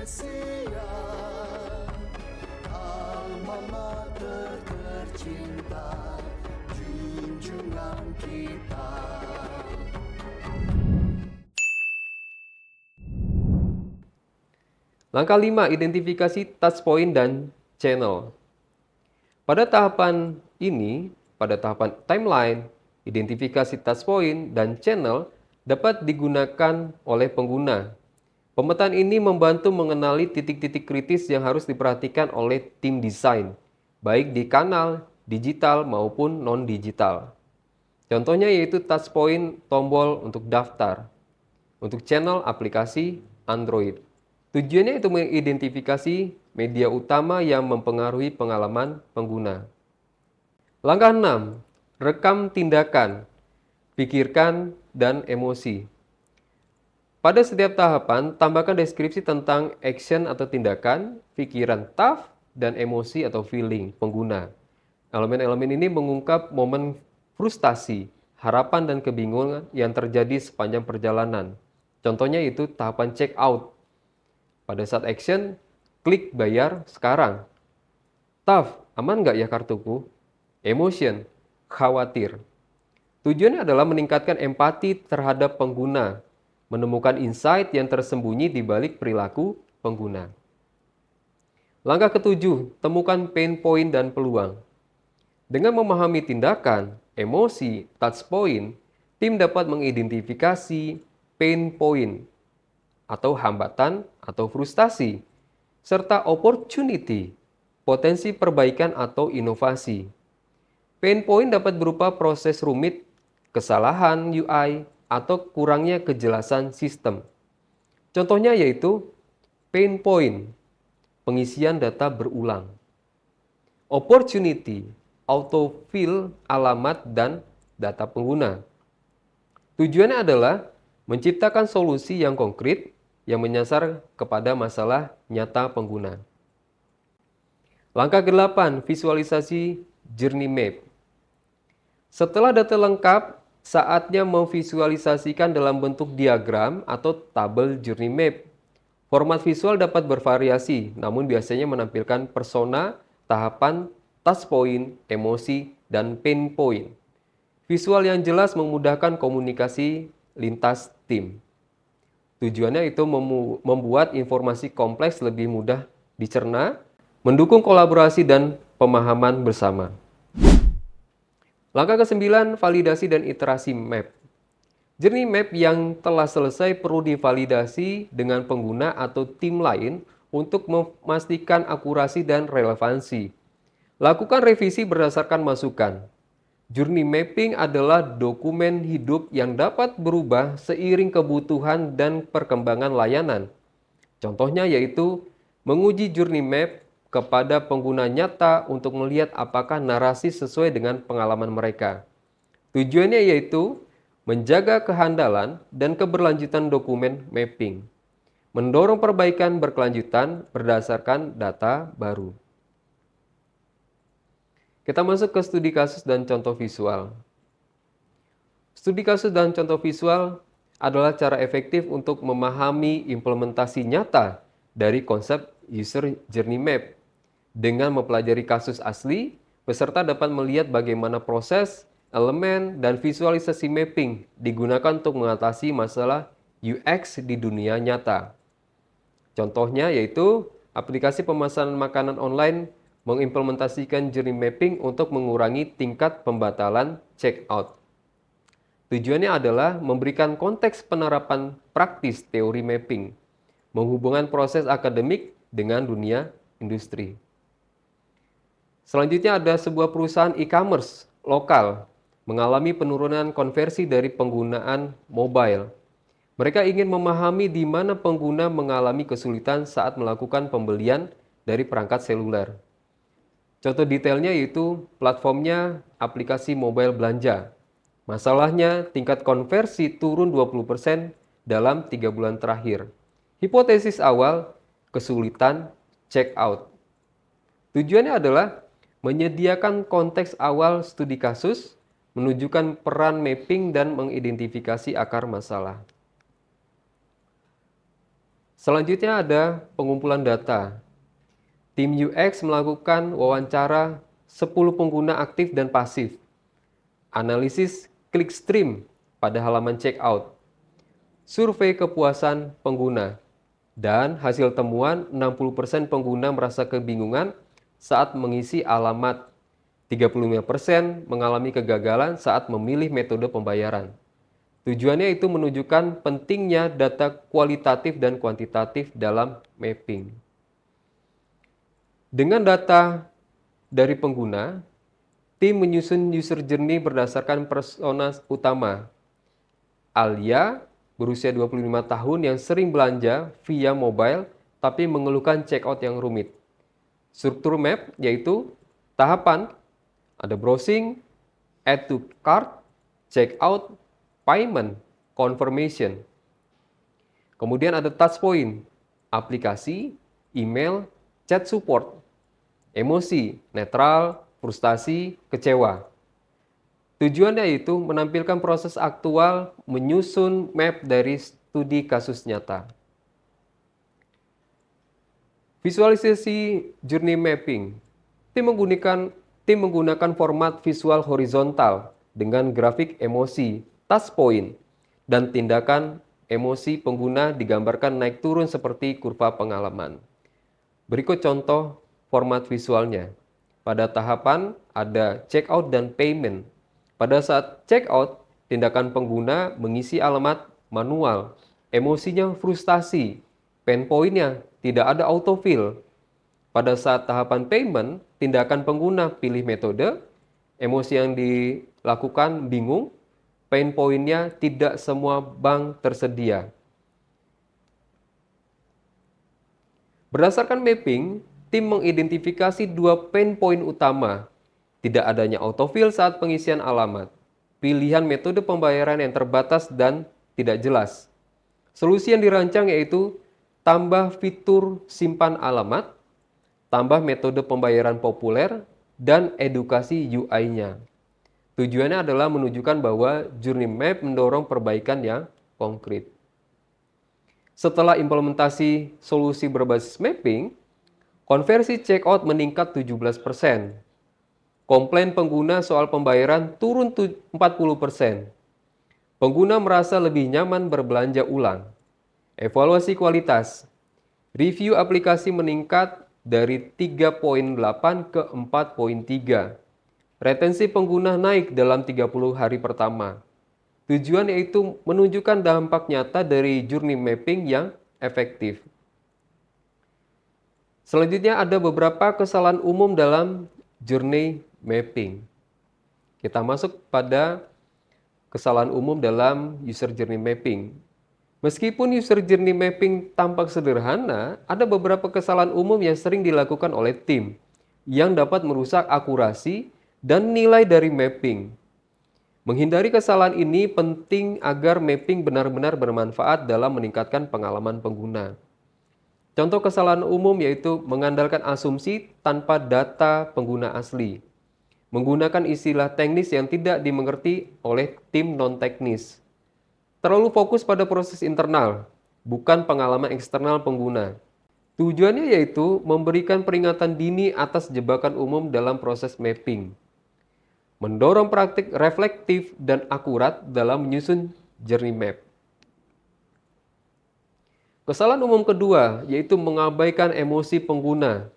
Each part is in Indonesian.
Indonesia, alma mater tercinta, junjungan kita. Langkah 5, identifikasi touchpoint dan channel. Pada tahapan ini, pada tahapan timeline, identifikasi touchpoint dan channel dapat digunakan oleh pengguna. Pemetaan ini membantu mengenali titik-titik kritis yang harus diperhatikan oleh tim desain, baik di kanal, digital maupun non-digital. Contohnya yaitu touchpoint tombol untuk daftar, untuk channel aplikasi Android. Tujuannya itu mengidentifikasi media utama yang mempengaruhi pengalaman pengguna. Langkah 6, rekam tindakan, pikirkan, dan emosi. Pada setiap tahapan, tambahkan deskripsi tentang action atau tindakan, pikiran tough, dan emosi atau feeling pengguna. Elemen-elemen ini mengungkap momen frustasi, harapan, dan kebingungan yang terjadi sepanjang perjalanan. Contohnya itu tahapan check out. Pada saat action, klik bayar sekarang. Tough, aman nggak ya kartuku? Emotion, khawatir. Tujuannya adalah meningkatkan empati terhadap pengguna, menemukan insight yang tersembunyi di balik perilaku pengguna. Langkah ketujuh, temukan pain point dan peluang. Dengan memahami tindakan, emosi, touch point, tim dapat mengidentifikasi pain point atau hambatan atau frustasi, serta opportunity, potensi perbaikan atau inovasi. Pain point dapat berupa proses rumit, kesalahan UI, atau kurangnya kejelasan sistem. Contohnya yaitu pain point, pengisian data berulang. Opportunity, autofill alamat dan data pengguna. Tujuannya adalah menciptakan solusi yang konkret yang menyasar kepada masalah nyata pengguna. Langkah ke-8, visualisasi journey map. Setelah data lengkap, saatnya memvisualisasikan dalam bentuk diagram atau tabel journey map. Format visual dapat bervariasi, namun biasanya menampilkan persona, tahapan, touch point, emosi, dan pain point. Visual yang jelas memudahkan komunikasi lintas tim. Tujuannya itu membuat informasi kompleks lebih mudah dicerna, mendukung kolaborasi dan pemahaman bersama. Langkah ke-9, validasi dan iterasi map. Journey map yang telah selesai perlu divalidasi dengan pengguna atau tim lain untuk memastikan akurasi dan relevansi. Lakukan revisi berdasarkan masukan. Journey mapping adalah dokumen hidup yang dapat berubah seiring kebutuhan dan perkembangan layanan. Contohnya yaitu menguji journey map kepada pengguna nyata untuk melihat apakah narasi sesuai dengan pengalaman mereka. Tujuannya yaitu menjaga kehandalan dan keberlanjutan dokumen mapping, mendorong perbaikan berkelanjutan berdasarkan data baru. Kita masuk ke studi kasus dan contoh visual. Studi kasus dan contoh visual adalah cara efektif untuk memahami implementasi nyata dari konsep user journey map. Dengan mempelajari kasus asli, peserta dapat melihat bagaimana proses, elemen, dan visualisasi mapping digunakan untuk mengatasi masalah UX di dunia nyata. Contohnya yaitu aplikasi pemesanan makanan online mengimplementasikan journey mapping untuk mengurangi tingkat pembatalan checkout. Tujuannya adalah memberikan konteks penerapan praktis teori mapping, menghubungkan proses akademik dengan dunia industri. Selanjutnya ada sebuah perusahaan e-commerce lokal mengalami penurunan konversi dari penggunaan mobile. Mereka ingin memahami di mana pengguna mengalami kesulitan saat melakukan pembelian dari perangkat seluler. Contoh detailnya yaitu platformnya aplikasi mobile belanja. Masalahnya tingkat konversi turun 20% dalam 3 bulan terakhir. Hipotesis awal, kesulitan check out. Tujuannya adalah menyediakan konteks awal studi kasus, menunjukkan peran mapping dan mengidentifikasi akar masalah. Selanjutnya ada pengumpulan data. Tim UX melakukan wawancara 10 pengguna aktif dan pasif, analisis clickstream pada halaman checkout, survei kepuasan pengguna, dan hasil temuan 60% pengguna merasa kebingungan saat mengisi alamat, 35% mengalami kegagalan saat memilih metode pembayaran. Tujuannya itu menunjukkan pentingnya data kualitatif dan kuantitatif dalam mapping. Dengan data dari pengguna, tim menyusun user journey berdasarkan persona utama. Alia, berusia 25 tahun yang sering belanja via mobile tapi mengeluhkan checkout yang rumit. Struktur map yaitu tahapan, ada browsing, add to cart, checkout, payment, confirmation. Kemudian ada touch point, aplikasi, email, chat support, emosi, netral, frustasi, kecewa. Tujuannya itu menampilkan proses aktual menyusun map dari studi kasus nyata. Visualisasi journey mapping. Tim menggunakan format visual horizontal dengan grafik emosi, touch point, dan tindakan emosi pengguna digambarkan naik turun seperti kurva pengalaman. Berikut contoh format visualnya. Pada tahapan ada checkout dan payment. Pada saat checkout, tindakan pengguna mengisi alamat manual. Emosinya frustasi. Pain point-nya tidak ada autofill. Pada saat tahapan payment, tindakan pengguna pilih metode. Emosi yang dilakukan bingung. Pain point-nya tidak semua bank tersedia. Berdasarkan mapping, tim mengidentifikasi 2 pain point utama. Tidak adanya autofill saat pengisian alamat, pilihan metode pembayaran yang terbatas dan tidak jelas. Solusi yang dirancang yaitu tambah fitur simpan alamat, tambah metode pembayaran populer, dan edukasi UI-nya. Tujuannya adalah menunjukkan bahwa journey map mendorong perbaikan yang konkret. Setelah implementasi solusi berbasis mapping, konversi checkout meningkat 17%. Komplain pengguna soal pembayaran turun 40%. Pengguna merasa lebih nyaman berbelanja ulang. Evaluasi kualitas. Review aplikasi meningkat dari 3.8 ke 4.3. Retensi pengguna naik dalam 30 hari pertama. Tujuan yaitu menunjukkan dampak nyata dari journey mapping yang efektif. Selanjutnya ada beberapa kesalahan umum dalam journey mapping. Kita masuk pada kesalahan umum dalam user journey mapping. Meskipun user journey mapping tampak sederhana, ada beberapa kesalahan umum yang sering dilakukan oleh tim yang dapat merusak akurasi dan nilai dari mapping. Menghindari kesalahan ini penting agar mapping benar-benar bermanfaat dalam meningkatkan pengalaman pengguna. Contoh kesalahan umum yaitu mengandalkan asumsi tanpa data pengguna asli. Menggunakan istilah teknis yang tidak dimengerti oleh tim non-teknis. Terlalu fokus pada proses internal, bukan pengalaman eksternal pengguna. Tujuannya yaitu memberikan peringatan dini atas jebakan umum dalam proses mapping. Mendorong praktik reflektif dan akurat dalam menyusun journey map. Kesalahan umum kedua yaitu mengabaikan emosi pengguna.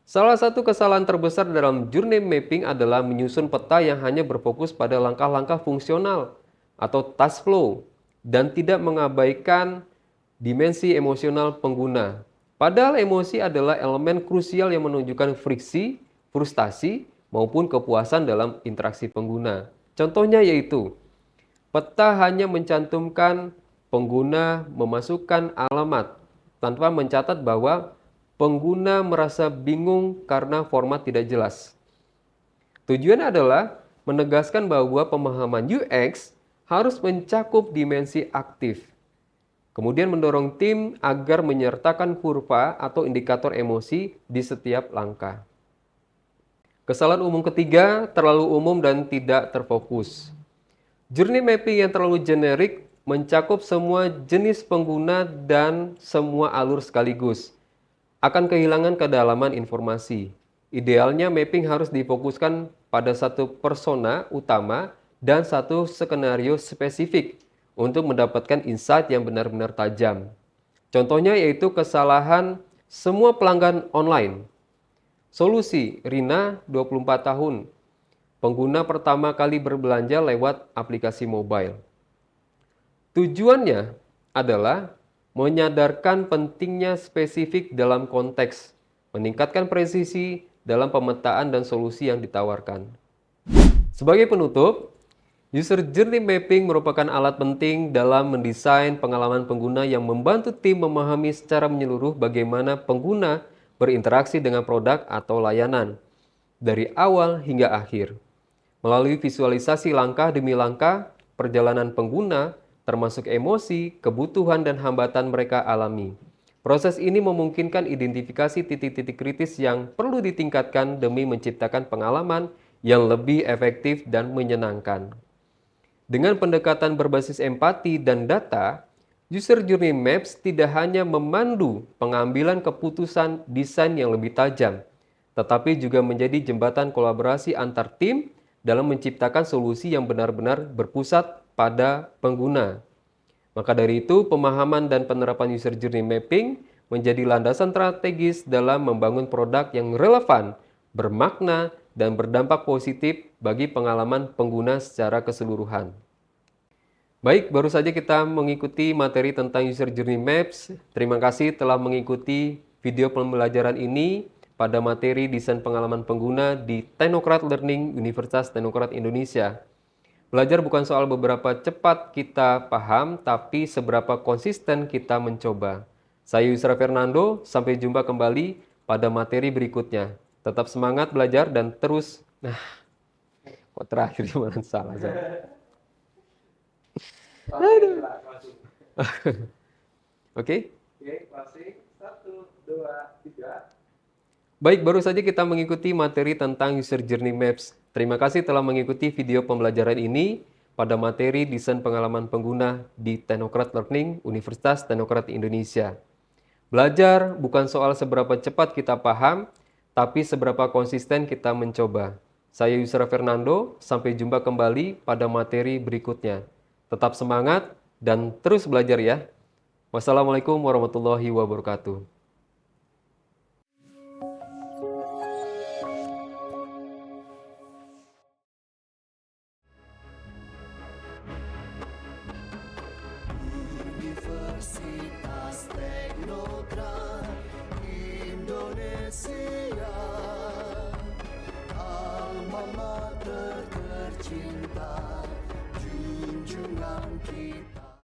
Salah satu kesalahan terbesar dalam journey mapping adalah menyusun peta yang hanya berfokus pada langkah-langkah fungsional atau task flow dan tidak mengabaikan dimensi emosional pengguna. Padahal emosi adalah elemen krusial yang menunjukkan friksi, frustasi, maupun kepuasan dalam interaksi pengguna. Contohnya yaitu, peta hanya mencantumkan pengguna memasukkan alamat tanpa mencatat bahwa pengguna merasa bingung karena format tidak jelas. Tujuannya adalah menegaskan bahwa pemahaman UX harus mencakup dimensi aktif. Kemudian mendorong tim agar menyertakan kurva atau indikator emosi di setiap langkah. Kesalahan umum ketiga, terlalu umum dan tidak terfokus. Journey mapping yang terlalu generik mencakup semua jenis pengguna dan semua alur sekaligus. Akan kehilangan kedalaman informasi. Idealnya mapping harus difokuskan pada satu persona utama dan satu skenario spesifik untuk mendapatkan insight yang benar-benar tajam. Contohnya yaitu kesalahan semua pelanggan online. Solusi, Rina, 24 tahun. Pengguna pertama kali berbelanja lewat aplikasi mobile. Tujuannya adalah menyadarkan pentingnya spesifik dalam konteks, meningkatkan presisi dalam pemetaan dan solusi yang ditawarkan. Sebagai penutup, User Journey Mapping merupakan alat penting dalam mendesain pengalaman pengguna yang membantu tim memahami secara menyeluruh bagaimana pengguna berinteraksi dengan produk atau layanan, dari awal hingga akhir. Melalui visualisasi langkah demi langkah perjalanan pengguna, termasuk emosi, kebutuhan, dan hambatan mereka alami. Proses ini memungkinkan identifikasi titik-titik kritis yang perlu ditingkatkan demi menciptakan pengalaman yang lebih efektif dan menyenangkan. Dengan pendekatan berbasis empati dan data, User Journey Maps tidak hanya memandu pengambilan keputusan desain yang lebih tajam, tetapi juga menjadi jembatan kolaborasi antar tim dalam menciptakan solusi yang benar-benar berpusat pada pengguna. Maka dari itu, pemahaman dan penerapan User Journey Mapping menjadi landasan strategis dalam membangun produk yang relevan, bermakna, dan berdampak positif bagi pengalaman pengguna secara keseluruhan. Baik, baru saja kita mengikuti materi tentang User Journey Maps. Terima kasih telah mengikuti video pembelajaran ini pada materi desain pengalaman pengguna di Technocrat Learning Universitas Technocrat Indonesia. Belajar bukan soal beberapa cepat kita paham, tapi seberapa konsisten kita mencoba. Saya Yusra Fernando, sampai jumpa kembali pada materi berikutnya. Tetap semangat belajar dan terus... kok terakhir gimana salah saya? Oke? Closing. 1, 2, 3. Baik, baru saja kita mengikuti materi tentang User Journey Maps. Terima kasih telah mengikuti video pembelajaran ini pada materi desain pengalaman pengguna di Technocrat Learning Universitas Technocrat Indonesia. Belajar bukan soal seberapa cepat kita paham, tapi seberapa konsisten kita mencoba. Saya Yusra Fernando, sampai jumpa kembali pada materi berikutnya. Tetap semangat dan terus belajar ya. Wassalamualaikum warahmatullahi wabarakatuh. Universitas Technocrat Indonesia, alma mater tercinta, junjungan kita.